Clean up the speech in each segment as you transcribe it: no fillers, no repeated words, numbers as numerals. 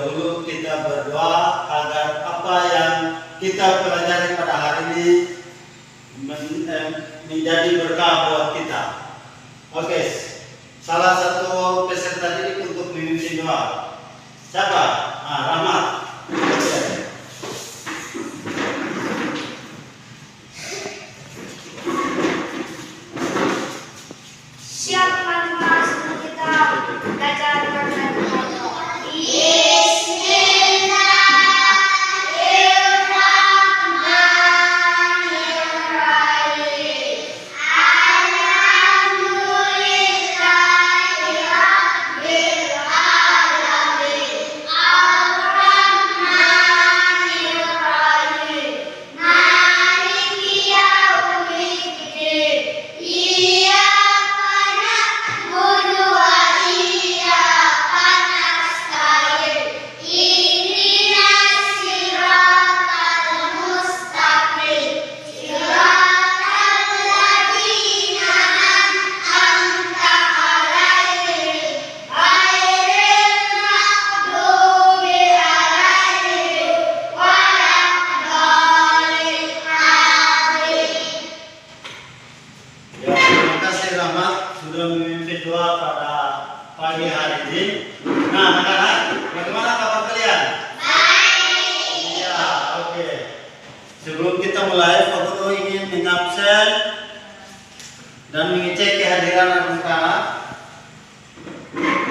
dahulu kita berdoa agar apa yang kita pelajari pada hari ini menjadi berkah buat kita. Oke, salah satu peserta didik untuk memimpin doa. Siapa? Rahmat. Siap teman-teman, sebelum kita belajar berdoa. Sudah memimpin doa pada pagi hari ini. Nah, anak-anak, bagaimana kabar kalian? Baik. Iya, oke. Sebelum kita mulai, Pak Guru ingin mengabsen dan mengecek kehadiran anak-anak.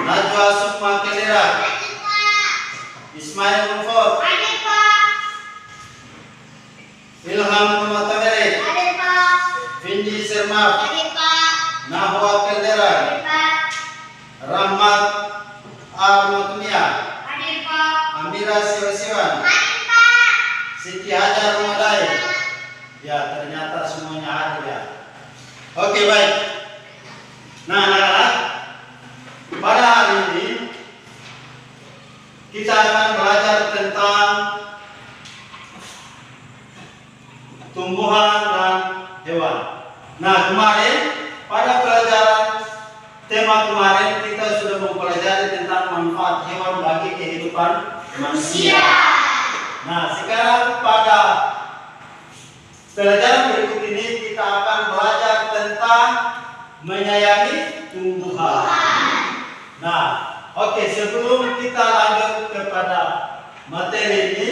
Najwa Sukma Kelira. Ismail Mufod. Ilham Muhammad. Vindi Sermaf. Nahwa Kendera, Rahmat Armatunia, Amira Siwasiwan, Siti Hajar Rumadai. Ya, ternyata semuanya hadir ya. Oke, baik. Nah, anak-anak, pada hari ini kita akan belajar tentang tumbuhan dan hewan. Nah, kemarin pada pelajaran tema kemarin kita sudah mempelajari tentang manfaat hewan bagi kehidupan manusia. Nah, sekarang pada pelajaran berikut ini kita akan belajar tentang menyayangi tumbuhan. Nah, oke, sebelum kita lanjut kepada materi ini,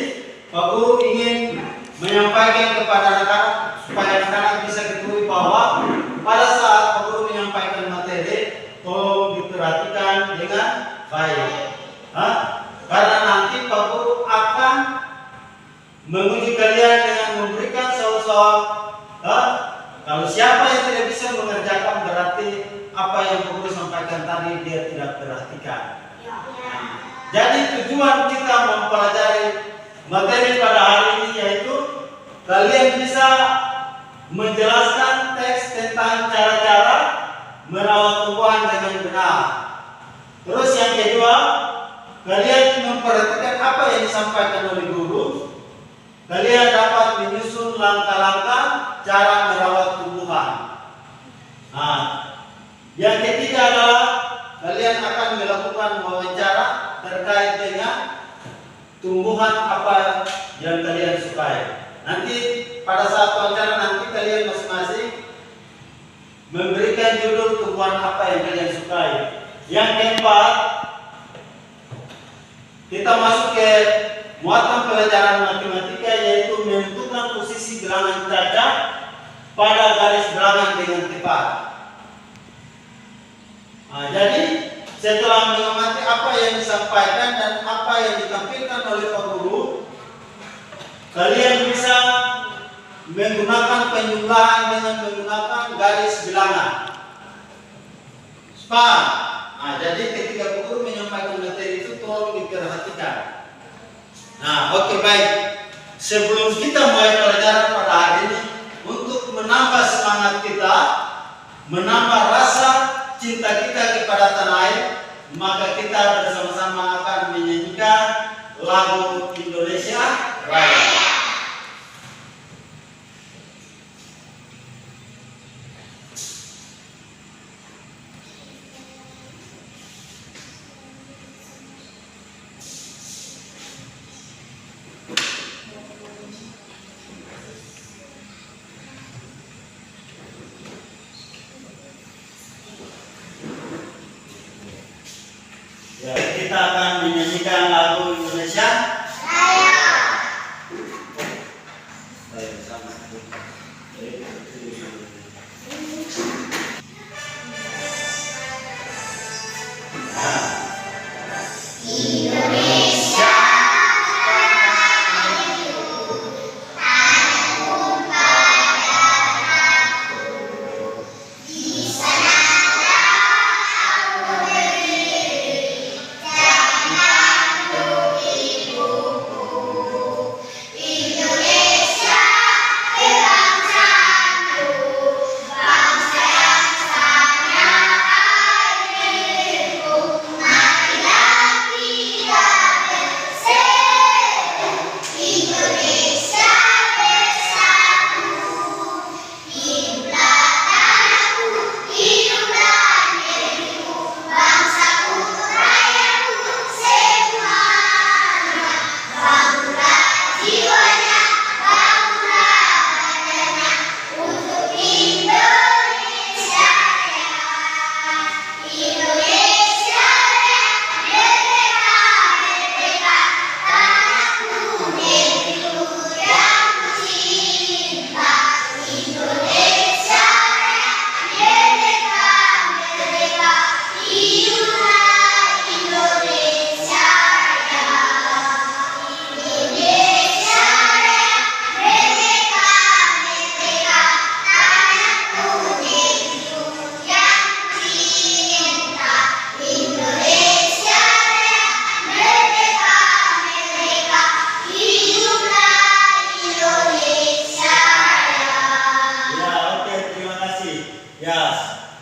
Pak Guru ingin menyampaikan kepada anak-anak supaya anak-anak bisa ketahui bahwa pada saat Pak Guru menyampaikan materi, tolong diperhatikan dengan baik. Karena nanti Pak Guru akan menguji kalian dengan memberikan soal-soal. Kalau siapa yang tidak bisa mengerjakan, berarti apa yang Pak Guru sampaikan tadi dia tidak perhatikan. Jadi tujuan kita mempelajari materi pada hari ini yaitu kalian bisa menjelaskan teks tentang cara-cara merawat tumbuhan dengan benar. Terus yang kedua, kalian memperhatikan apa yang disampaikan oleh guru. Kalian dapat menyusun langkah-langkah cara merawat tumbuhan. Nah, yang ketiga adalah kalian akan melakukan wawancara terkait dengan tumbuhan apa yang kalian sukai. Nanti pada saat wawancara nanti kalian masing-masing memberikan judul tumbuhan apa yang kalian sukai. Yang keempat, kita masuk ke muatan pelajaran matematika yaitu menentukan posisi bilangan cacat pada garis bilangan dengan tepat. Nah, jadi setelah mengamati apa yang disampaikan dan apa yang ditampilkan oleh Pak Guru, kalian bisa menggunakan penjumlahan dengan menggunakan garis bilangan. Paham? Nah, jadi ketika Pak Guru menyampaikan materi itu tolong diperhatikan. Nah, oke, baik. Sebelum kita mulai pelajaran pada hari ini, untuk menambah semangat kita, menambah rasa cinta kita kepada tanah air, maka kita bersama-sama akan menyanyikan lagu Indonesia Raya. lagu Indonesia? Raya sama.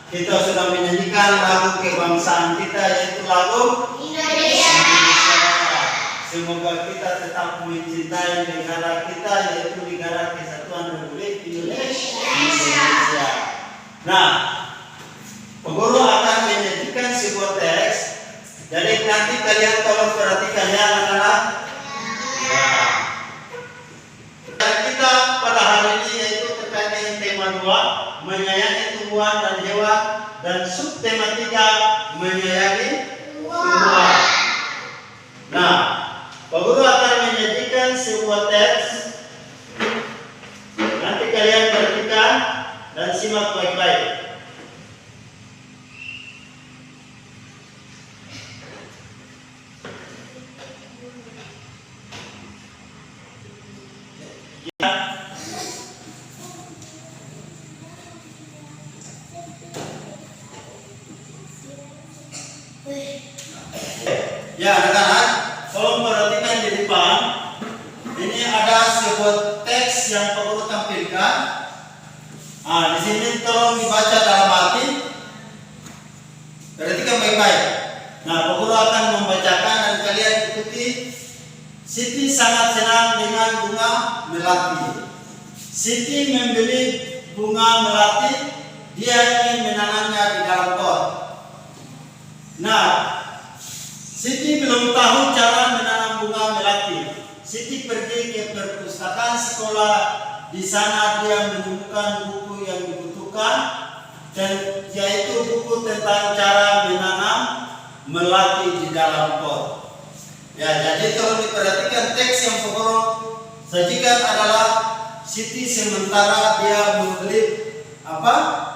Kita sudah menyanyikan lagu kebangsaan kita, yaitu lagu Indonesia. Semoga kita tetap mencintai negara kita, yaitu Negara Kesatuan Republik Indonesia. Nah, peguru akan menyajikan sebuah teks. Jadi nanti kalian tolong perhatikan ya anak-anak. Kita pada hari ini yaitu terkait dengan tema 2, menyayangi tumbuhan dan hewan, dan subtema 3, menyayangi tumbuhan. Nah, Pak Guru akan menyajikan sebuah teks. Nanti kalian perhatikan dan simak baik-baik. Ya anak-anak, tolong perhatikan di depan. Ini ada sebuah teks yang Pak Guru tampilkan. Di sini tolong dibaca dalam hati. Perhatikan baik-baik. Nah, Pak Guru akan membacakan dan kalian ikuti. Siti sangat senang dengan bunga melati. Siti membeli bunga melati. Dia ingin menanamnya di dalam pot. Nah, Siti belum tahu cara menanam bunga melati. Siti pergi ke perpustakaan sekolah. Di sana dia menemukan buku yang dibutuhkan, dan yaitu buku tentang cara menanam melati di dalam pot. Ya, jadi tolong diperhatikan teks yang pokok sajikan adalah Siti sementara dia membeli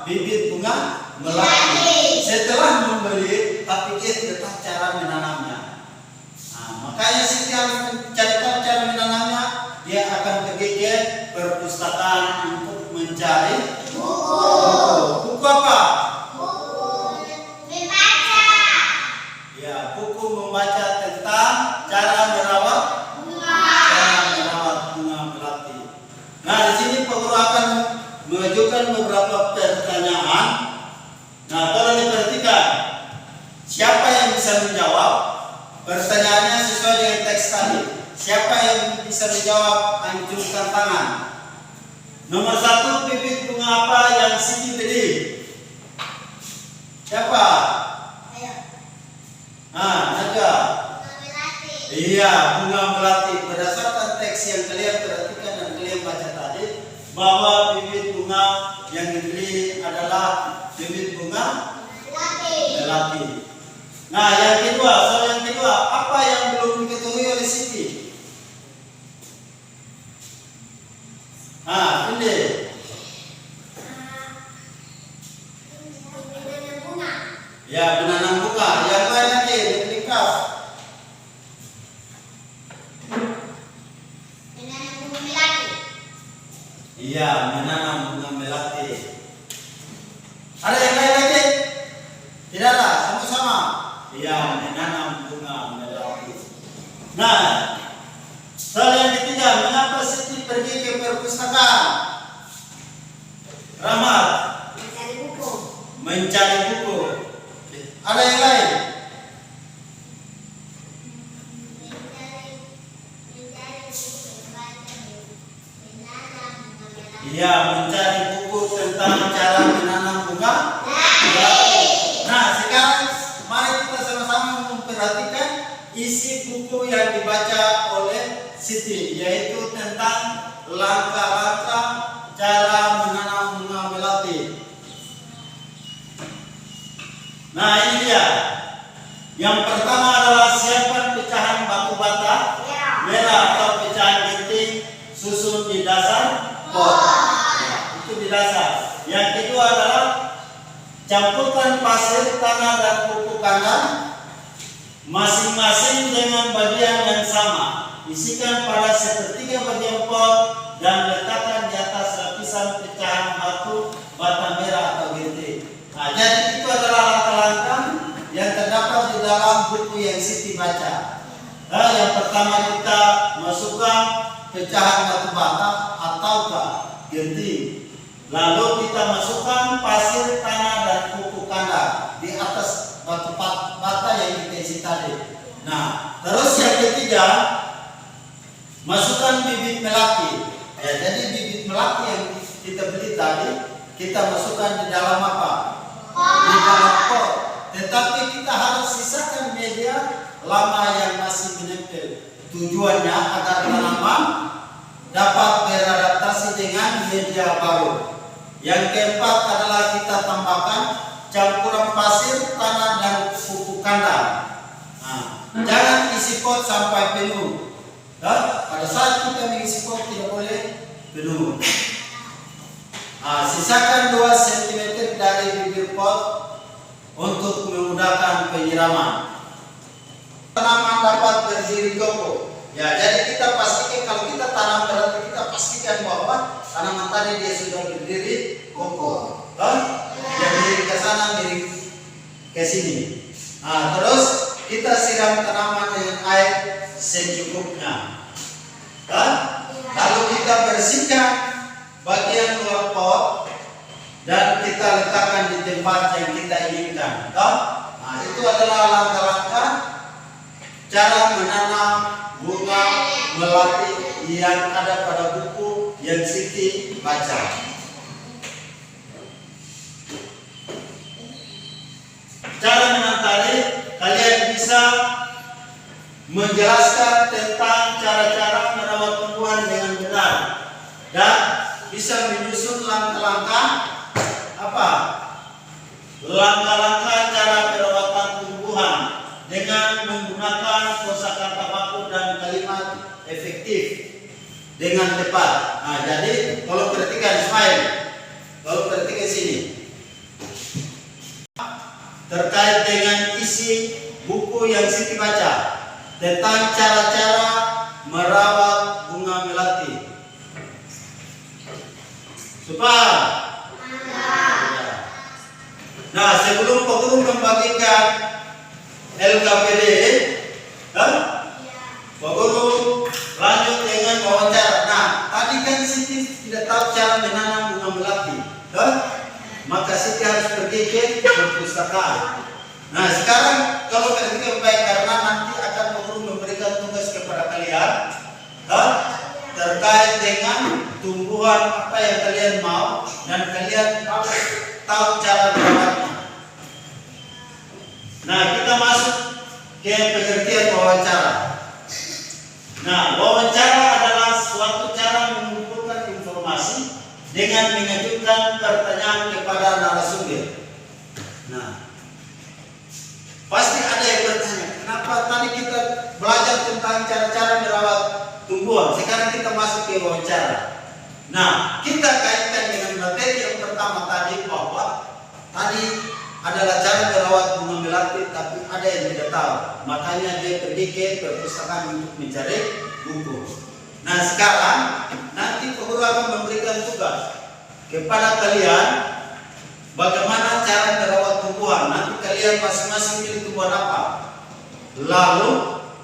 bibit bunga melati. Setelah membeli, tapi dia tidak tahu cara menanamnya. Makanya Siti harus mencari tahu cara menanamnya. Dia akan pergi ke perpustakaan untuk mencari buku. Buku apa? Buku membaca. Ya, buku membaca tentang cara merawat bunga melati. Nah, di sini Pak Guru akan mengajukan beberapa pertanyaan. Nah, tolong diperhatikan. Siapa yang bisa menjawab? Pertanyaannya sesuai dengan teks tadi. Siapa yang bisa menjawab? Angcungkan tangan. Nomor 1, bibit bunga apa yang Siti beli? Siapa? Najwa. Iya, bunga melati. Berdasarkan teks yang kalian perhatikan dan kalian baca tadi, bahwa bibit bunga yang dibeli adalah bibit bunga melati. Nah, yang kedua, soal yang kedua, apa yang belum diketahui Iya, menanam bunga melati. Ada yang lain lagi? Tidak ada, sama-sama. Iya, menanam bunga melati. Nah, soal yang ketiga, mengapa Siti pergi ke perpustakaan? Rahmat, Mencari buku. mencari buku. Ada yang lain? Iya, mencari buku tentang cara menanam bunga melati. Nah, sekarang mari kita sama-sama memperhatikan isi buku yang dibaca oleh Siti, yaitu tentang langkah-langkah cara menanam bunga melati. Nah, ini dia. Yang pertama adalah siapkan pecahan batu bata merah atau pecahan genting, susun di dasar pot. Itu di dasar. Yang kedua adalah campurkan pasir, tanah dan pupuk kandang masing-masing dengan bagian yang sama. Isikan pada sepertiga bagian pot dan letakkan di atas lapisan pecahan batu bata merah atau genting. Nah, jadi itu adalah langkah-langkah yang terdapat di dalam buku yang Siti baca. Nah, yang pertama kita masukkan pecahan batu bata ataukah genting. Lalu kita masukkan pasir, tanah dan pupuk kandang di atas batu bata yang kita isi tadi. Nah, terus yang ketiga, masukkan bibit melati. Ya, jadi bibit melati yang kita beli tadi kita masukkan di dalam apa? Di dalam pot. Tetapi kita harus sisakan media lama yang masih menempel. Tujuannya agar tanaman dapat beradaptasi dengan media baru. Yang keempat adalah kita tambahkan campuran pasir, tanah dan pupuk kandang. Nah, jangan isi pot sampai penuh. Nah, pada saat kita mengisi pot tidak boleh penuh. Nah, sisakan 2 cm dari bibir pot untuk memudahkan penyiraman. Tanaman dapat berdiri kokoh. Ya, jadi kita pastikan kalau kita tanam berarti kita pastikan bahwa tanaman tadi dia sudah berdiri kokoh. Yang miring ke sana, miring ke sini. Nah, terus kita siram tanaman dengan air secukupnya. Lalu kita bersihkan bagian luar pot dan kita letakkan di tempat yang kita inginkan. Nah, itu adalah langkah-langkah cara menanam bunga melati yang ada pada buku yang Siti baca. Cara menanam, kalian bisa menjelaskan tentang cara-cara merawat tumbuhan dengan benar dan bisa menyusun langkah-langkah langkah-langkah cara perawatan tumbuhan dengan menggunakan kosakata baku dan kalimat efektif dengan tepat. Nah, jadi kalau perhatikan Ismail, kalau perhatikan sini terkait dengan isi buku yang Siti baca tentang cara-cara merawat bunga melati. Supaya nah, sebelum Pak Guru membagikan LKPD, Pak Guru lanjut dengan wawancara. Nah, tadi kan Siti tidak tahu cara menanam bunga melati, maka Siti harus pergi ke perpustakaan. Nah, sekarang kalau kalian baik karena nanti akan Pak Guru memberikan tugas kepada kalian terkait dengan tumbuhan apa yang kalian mau dan kalian tahu cara merawatnya. Nah, kita masuk ke pengertian wawancara. Nah, wawancara adalah suatu cara mengumpulkan informasi dengan mengajukan pertanyaan kepada narasumber. Nah, pasti ada yang bertanya, kenapa tadi kita belajar tentang cara-cara merawat tumbuhan, sekarang kita masuk ke wawancara. Nah, kita kaitkan dengan materi yang pertama tadi bahwa tadi adalah cara merawat bunga melati, tapi ada yang tidak tahu. Makanya dia pergi ke perpustakaan untuk mencari buku. Nah, sekarang nanti nanti Pak Guru akan memberikan tugas kepada kalian bagaimana cara merawat tumbuhan. Nanti kalian masing-masing pilih tumbuhan apa. Lalu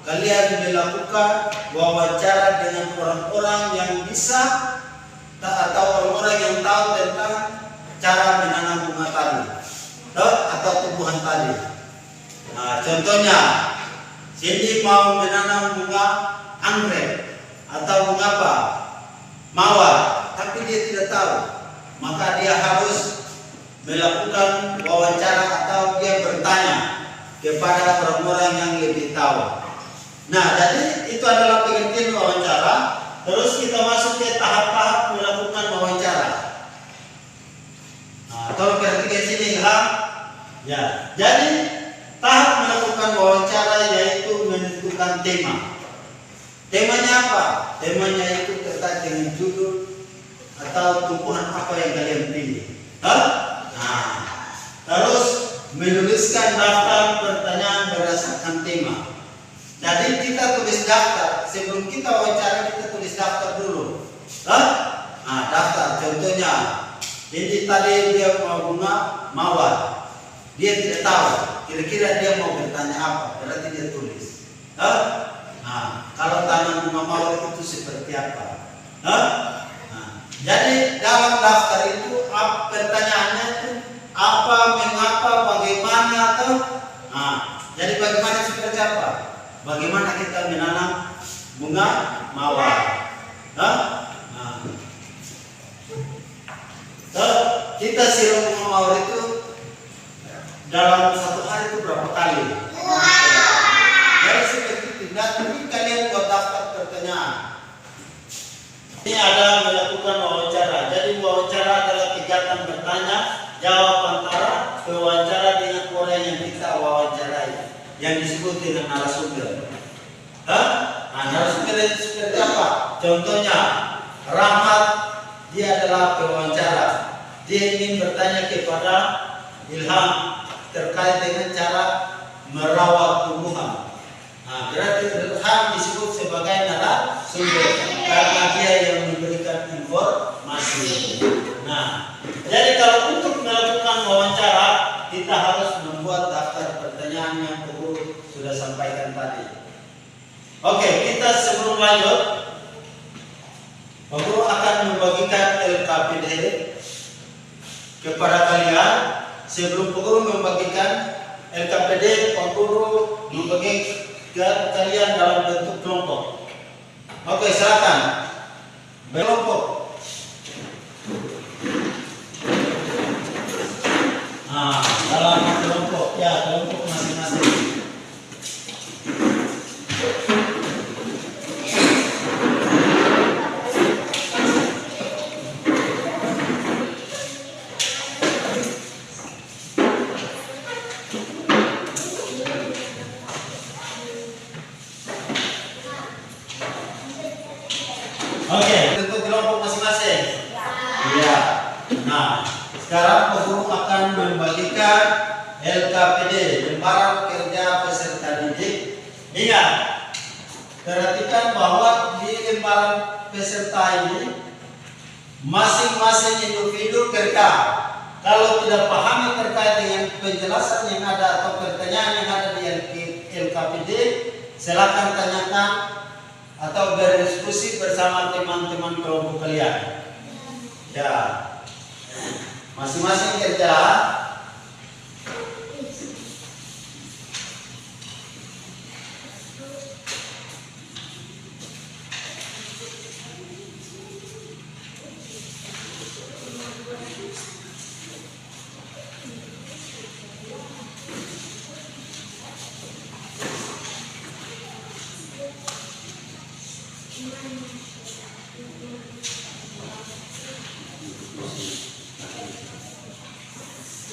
kalian melakukan wawancara dengan orang-orang yang bisa atau orang-orang yang tahu tentang cara menanam bunga tadi atau tumbuhan tadi. Nah, contohnya Cindy mau menanam bunga anggrek atau bunga apa? Mawar, tapi dia tidak tahu. Maka dia harus melakukan wawancara atau dia bertanya kepada orang-orang yang lebih tahu. Nah, jadi itu adalah pengertian wawancara. Terus kita masuk ke tahap-tahap melakukan wawancara. Nah, tolong perhatikan sini Ilham. Ya, jadi tahap melakukan wawancara yaitu menentukan tema. Temanya apa? Temanya itu terkait dengan judul atau tumbuhan apa yang kalian pilih. Nah, terus menuliskan daftar pertanyaan berdasarkan tema. Jadi kita tulis daftar sebelum kita wawancara, kita tulis daftar dulu. Nah, daftar contohnya. Jadi tadi dia mau bunga mawar. Dia tidak tahu. Kira-kira dia mau bertanya apa? Berarti dia tulis. Nah, kalau tanam bunga mawar itu seperti apa? Nah, jadi dalam daftar itu pertanyaannya itu apa, mengapa, bagaimana atau jadi bagaimana seperti apa? Bagaimana kita menanam bunga mawar? Kita siram bunga mawar itu dalam satu hari itu berapa kali? Jadi seperti itu. Nanti kalian buat daftar pertanyaan. Ini ada melakukan wawancara. Jadi wawancara adalah kegiatan bertanya jawab antara wawancara dengan orang yang kita wawancarai, yang disebut dengan narasumber. Nah, narasumber itu seperti apa? Contohnya, Rahmat, dia adalah pewawancara. Dia ingin bertanya kepada Ilham terkait dengan cara merawat tumbuhan. Nah, berarti Ilham disebut sebagai narasumber karena dia yang memberikan informasi. Nah, jadi kalau untuk melakukan wawancara, kita harus membuat daftar pertanyaan yang Guru sudah sampaikan tadi. Oke, kita sebelum lanjut, Guru akan membagikan LKPD kepada kalian. Sebelum Guru membagikan LKPD, Guru membagikan kalian dalam bentuk kelompok. Oke, silakan berkelompok. Nah, dalam kelompok ya, kelompok masing-masing. Oke, bentuk kelompok masing-masing. Iya. Nah, sekarang Guru akan membagikan LKPD, lembaran kerja peserta didik. Ingat, perhatikan bahwa di lembaran peserta ini masing-masing individu kerja. Kalau tidak paham terkait dengan penjelasan yang ada atau pertanyaan yang ada di LKPD, silakan tanyakan atau berdiskusi bersama teman-teman kelompok kalian. Ya, masing-masing kerja.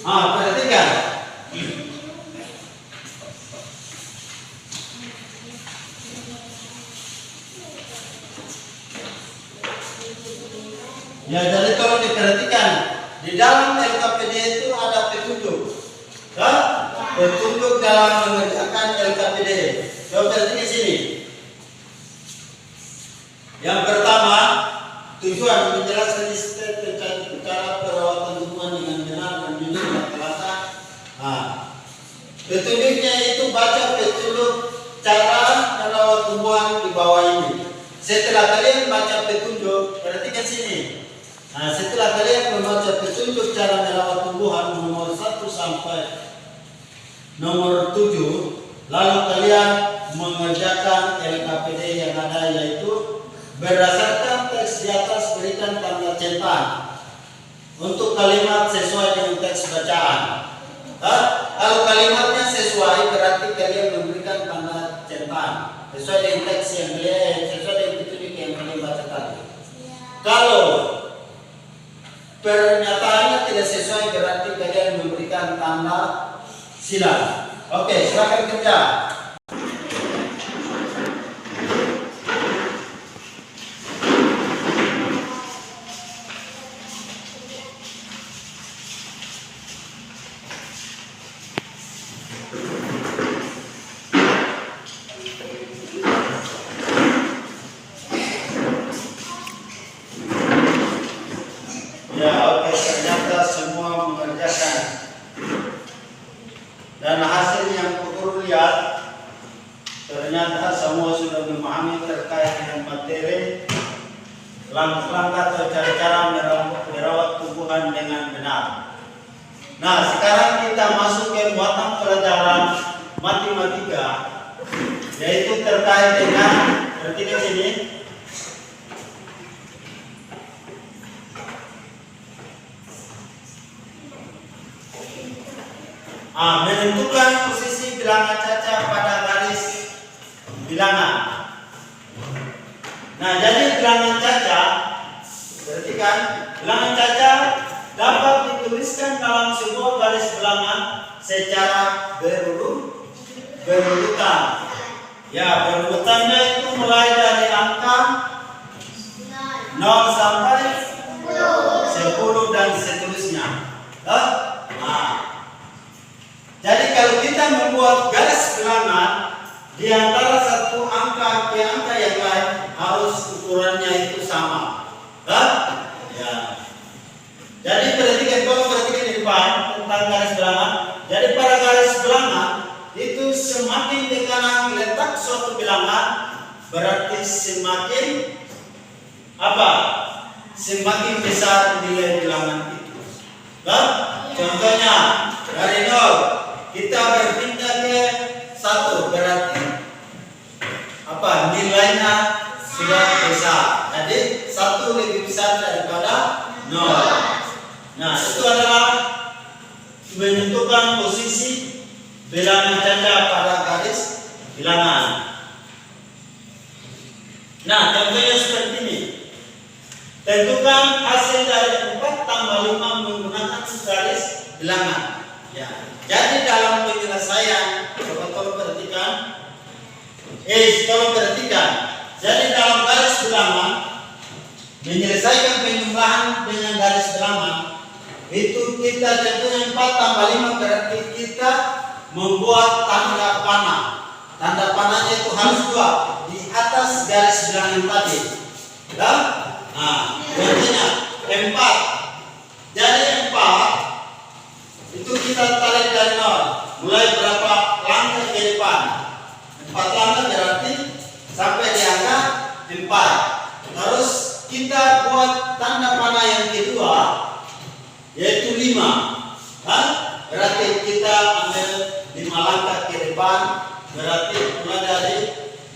Perhatikan. Ya, jadi tolong diperhatikan. Di dalam LKPD itu ada petunjuk. Petunjuk dalam mengerjakan LKPD. Coba perhatikan sini. Yang pertama, Joshua menjelaskan istilah terkait perkara perawatan tumbuhan dengan benar dan jujur rata-rata. Nah, petunjuknya itu baca petunjuk cara merawat tumbuhan di bawah ini. Setelah kalian baca petunjuk, perhatikan sini. Nah, setelah kalian membaca petunjuk cara merawat tumbuhan nomor 1 sampai nomor 7, lalu kalian mengerjakan LKPD yang ada, yaitu berdasarkan teks di atas berikan tanda centang untuk kalimat sesuai dengan teks bacaan. Kalau kalimatnya sesuai, berarti kalian memberikan tanda centang sesuai dengan teks yang sesuai dengan petunjuk yang kalian baca tadi. Kalau pernyataannya tidak sesuai, berarti kalian memberikan tanda silang. Oke, silakan kerja. Ya, oke, ternyata semua mengerjakan. Dan hasil yang guru lihat, ternyata semua sudah memahami terkait dengan materi langkah-langkah atau cara-cara merawat tumbuhan dengan benar. Nah, sekarang kita masuk ke muatan pelajaran matematika, yaitu terkait dengan, perhatikan sini. Menentukan posisi bilangan caca pada garis bilangan. Nah, jadi bilangan caca, perhatikan, bilangan caca dapat dituliskan dalam sebuah garis bilangan secara berurutan. Ya, berurutannya itu mulai dari angka 0 sampai 10 dan seterusnya. Jadi kalau kita membuat garis bilangan di antara satu angka ke angka yang lain, harus ukurannya itu sama. Ya. Jadi perhatikan di depan tentang garis bilangan. Jadi pada garis bilangan itu semakin di kanan letak suatu bilangan, berarti semakin apa? Semakin besar nilai bilangan itu. Contohnya dari 0 kita berpindah ke 1, berarti apa? Nilainya sudah besar. Jadi 1 lebih besar daripada 0. Nah, itu adalah menentukan posisi bilangan caca pada garis bilangan. Nah, contohnya seperti ini. Tentukan hasil dari 4 tambah 5 menggunakan garis bilangan. Ya. Jadi dalam penyelesaian, tolong perhatikan. Jadi dalam garis bilangan, menyelesaikan penjumlahan dengan garis bilangan, itu kita contohnya 4 tambah 5, berarti kita membuat tanda panah. Tanda panahnya itu harus 2 di atas garis bilangan tadi. Nah, contohnya 4. Jadi 4 itu kita tarik dari 0. Mulai berapa langkah ke depan? 4 langkah, berarti sampai di angka 4. Terus kita buat tanda panah yang kedua, yaitu 5. Berarti kita ambil 5 langkah ke depan, berarti mulai dari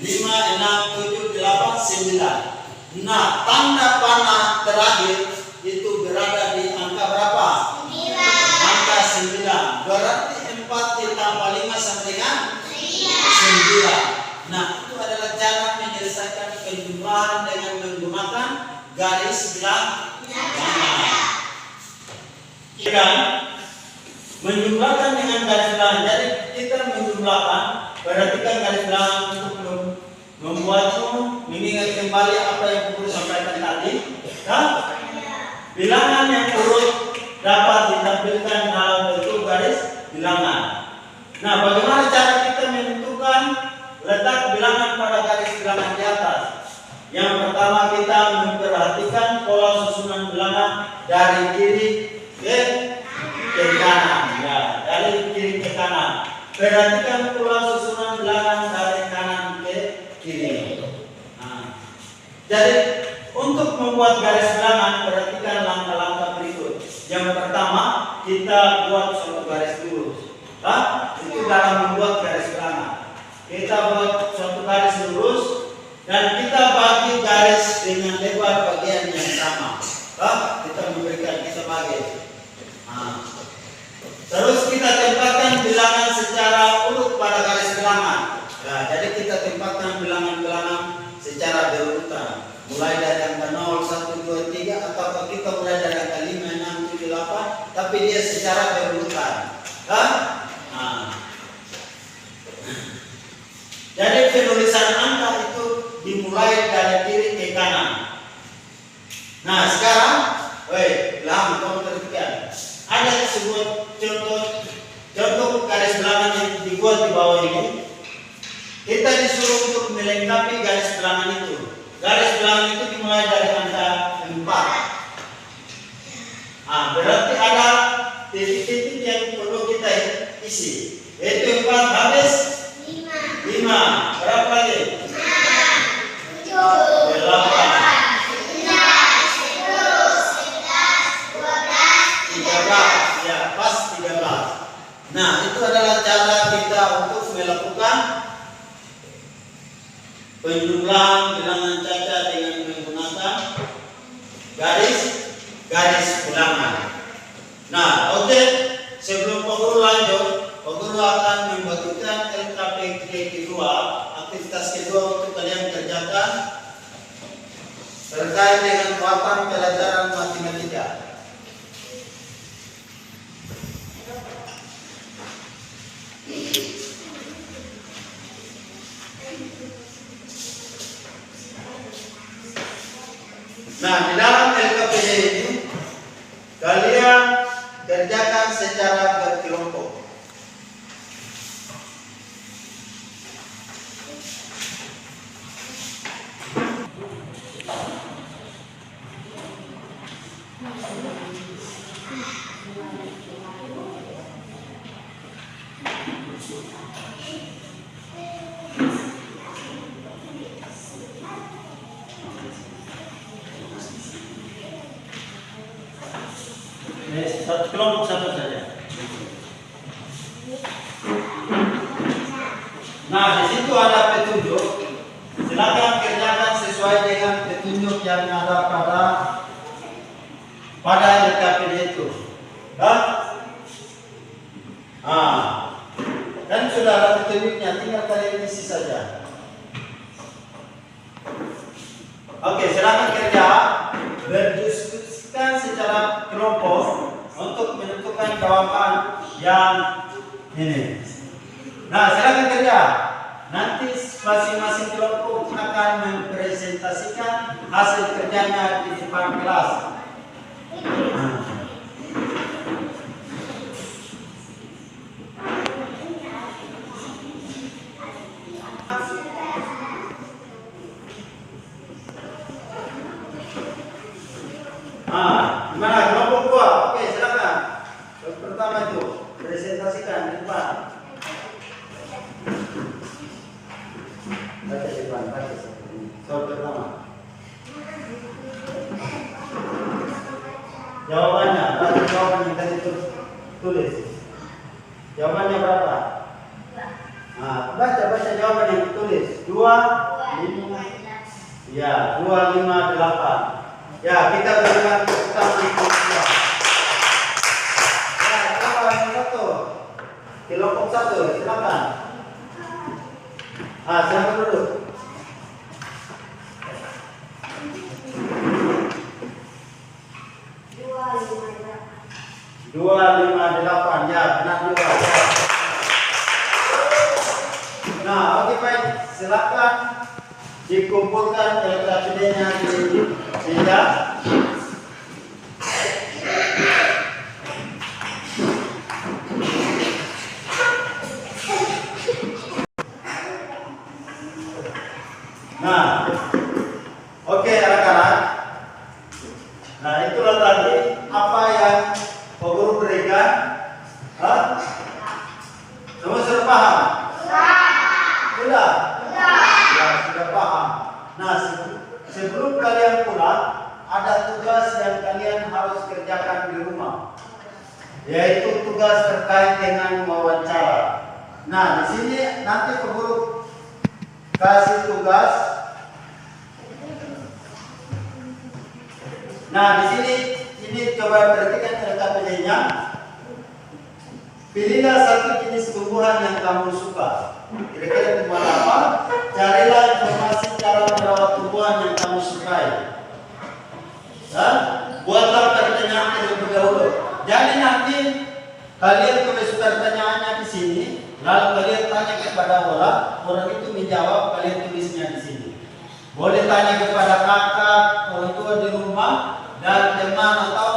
5, 6, 7, 8, 9. Nah, tanda panah terakhir itu berada di angka berapa? 9. Berarti 4 ditambah 5 sama dengan 9. Nah, itu adalah cara menyelesaikan penjumlahan dengan menggunakan garis bilangan. Kan? Menjumlahkan dengan garis bilangan. Jadi kita menjumlahkan, perhatikan garis bilangan untuk membuatmu mengingat kembali apa yang Guru sampaikan tadi. Bilangan yang urut dapat ditampilkan dalam bentuk garis bilangan. Nah, bagaimana cara kita menentukan letak bilangan pada garis bilangan di atas? Yang pertama, kita memperhatikan pola mana? Dari kiri ke kanan. Ya, dari kiri ke kanan. Perhatikan pula susunan bilangan dari kanan ke kiri. Nah, jadi untuk membuat garis bilangan, perhatikan langkah-langkah berikut. Yang pertama, kita buat suatu garis lurus. Itu dalam membuat garis bilangan. Kita buat suatu garis lurus dan kita bagi garis dengan lebar bagian yang sama. Kita memberikan, kita bagi. Nah, terus kita tempatkan bilangan secara urut pada garis bilangan. Nah, jadi kita tempatkan bilangan-bilangan secara berurutan. Mulai dari angka 0, 1, 2, 3 atau kita mulai dari angka 5, 6, 7, 8, tapi dia secara berurutan. Nah. Jadi penulisan angka itu dimulai dari kiri ke kanan. Nah, sekarang, kamu perhatikan. Ada sebuah contoh garis bilangan yang dibuat di bawah ini. Kita disuruh untuk melengkapi garis bilangan itu. Garis bilangan itu dimulai dari angka 4. Berarti ada titik-titik yang perlu kita isi. Yaitu 4 habis 5. Berapa lagi? 8. 13. Ya, pas 13. Nah, itu adalah cara kita untuk melakukan penjumlahan bilangan cacat dengan menggunakan garis bilangan. Nah, sebelum Pak Guru lanjut, Pak Guru akan membagikan LKPD kedua, aktivitas kedua untuk kalian kerjakan terkait dengan muatan pelajaran matematika. Nah, di dalam LKPD ini kalian kerjakan secara berkelompok. Satu kelompok satu saja. Nah, di situ ada petunjuk. Silakan kerjakan sesuai dengan petunjuk yang ada pada LKPD itu. Dan sudah ada petunjuknya, tinggal kalian isi saja. Oke, silakan kerja. Berdiskusikan secara kelompok untuk menentukan jawaban yang ini. Nah, silakan kerja. Nanti masing-masing kelompok akan mempresentasikan hasil kerjanya di depan kelas. Gimana kelompok dua? Oke, silakan. Yang pertama itu presentasikan di depan. Baca di depan, baca seperti ini. Soal pertama. Jawabannya, baca jawaban yang tadi tulis. Jawabannya berapa? Baca jawaban yang ditulis. 2, 5. Ya, 2, 5, 8. Ya, kita berikan tepuk tangan untuk dia. Ya, jawaban yang satu. Kelompok 1, silakan. Silakan dulu. 258. Ya, benar juga. Ya. Nah, oke baik. Silakan dikumpulkan LKPD-nya di meja. Nah, oke anak-anak. Nah, itulah tadi apa yang Pak Guru berikan. Hah? Semua sudah paham? Sudah? Ya, sudah paham. Nah, sebelum kalian pulang, ada tugas yang kalian harus kerjakan di rumah, yaitu tugas terkait dengan wawancara. Nah, di sini nanti Pak Guru kasih tugas. Nah, di sini ini coba perhatikan LKPD-nya. Pilihlah satu jenis tumbuhan yang kamu suka. Kira-kira tumbuhan apa? Carilah informasi cara merawat tumbuhan yang kamu sukai. Dan buatlah pertanyaan terlebih dahulu. Jadi nanti kalian tulis pertanyaannya di sini, lalu kalian tanya kepada orang itu menjawab, kalian tulisnya di sini. Boleh tanya kepada kakak, orang tua di rumah, dan teman atau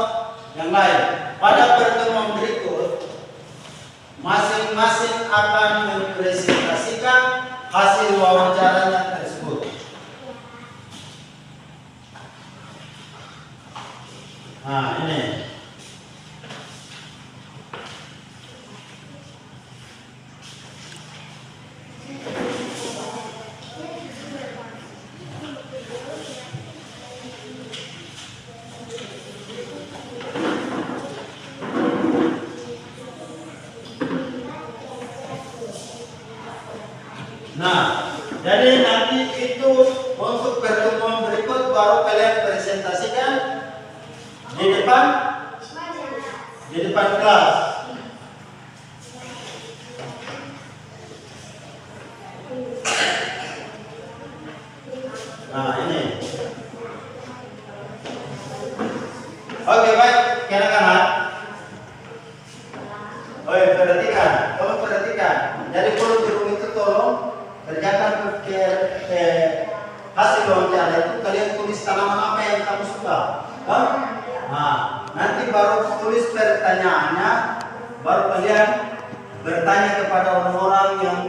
yang lain. Pada pertemuan berikut, masing-masing akan mempresentasikan hasil wawancaranya tersebut. Nah, ini. Nah, jadi nanti itu untuk pertemuan berikut baru kalian presentasikan di depan kelas. Nah, ini. Oke, baik, kanak-kanak. Perhatikan, tolong perhatikan. Jadi kalau di rumah itu tolong kerjakan ke hasil wawancara itu kalian tulis tanaman apa yang kamu suka. Nah, nanti baru tulis pertanyaannya, baru kalian bertanya kepada orang-orang yang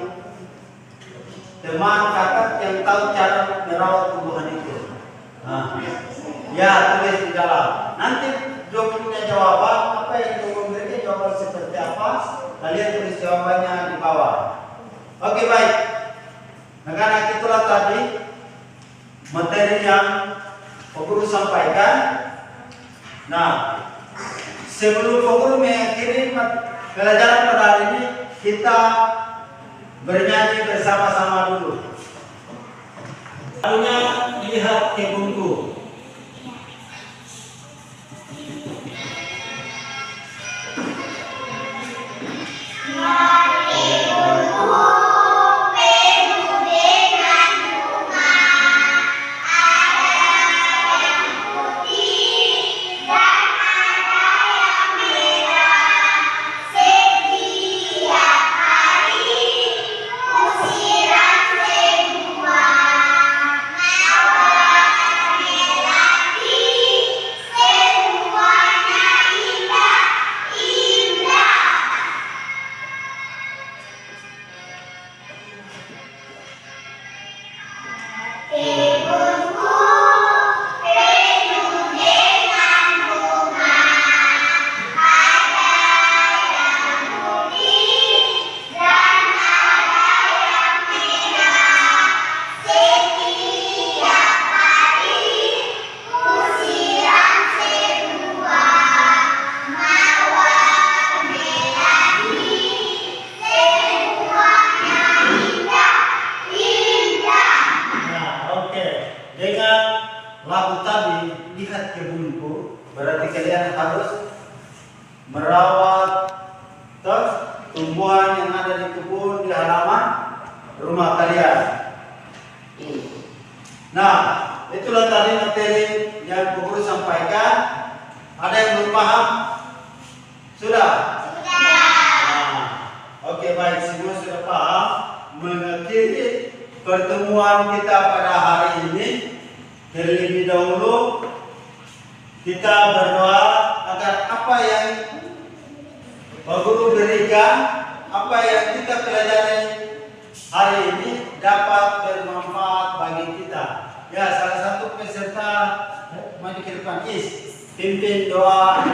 teman kakak yang tahu cara merawat tumbuhan itu. Nah, ya tulis di dalam. Nanti jawab punya jawaban apa yang kamu memberikan jawaban seperti apa, kalian tulis jawabannya di bawah. Oke, baik. Nah, karena itulah tadi materi yang Pak Guru sampaikan. Nah, sebelum Pak Guru mengakhiri pelajaran pada hari ini, kita bernyanyi bersama-sama dulu. Lalunya lihat kebunku. Berarti kalian harus merawat tumbuhan yang ada di kebun, di halaman rumah kalian. Nah, itulah tadi materi yang Guru sampaikan. Ada yang belum paham? Sudah? Nah, oke, baik, semua sudah paham. Mengakhiri pertemuan kita pada hari ini, terlebih dahulu kita berdoa agar apa yang Pak Guru berikan, apa yang kita pelajari hari ini dapat bermanfaat bagi kita. Ya, salah satu peserta maju ke depan, Is. pimpin doa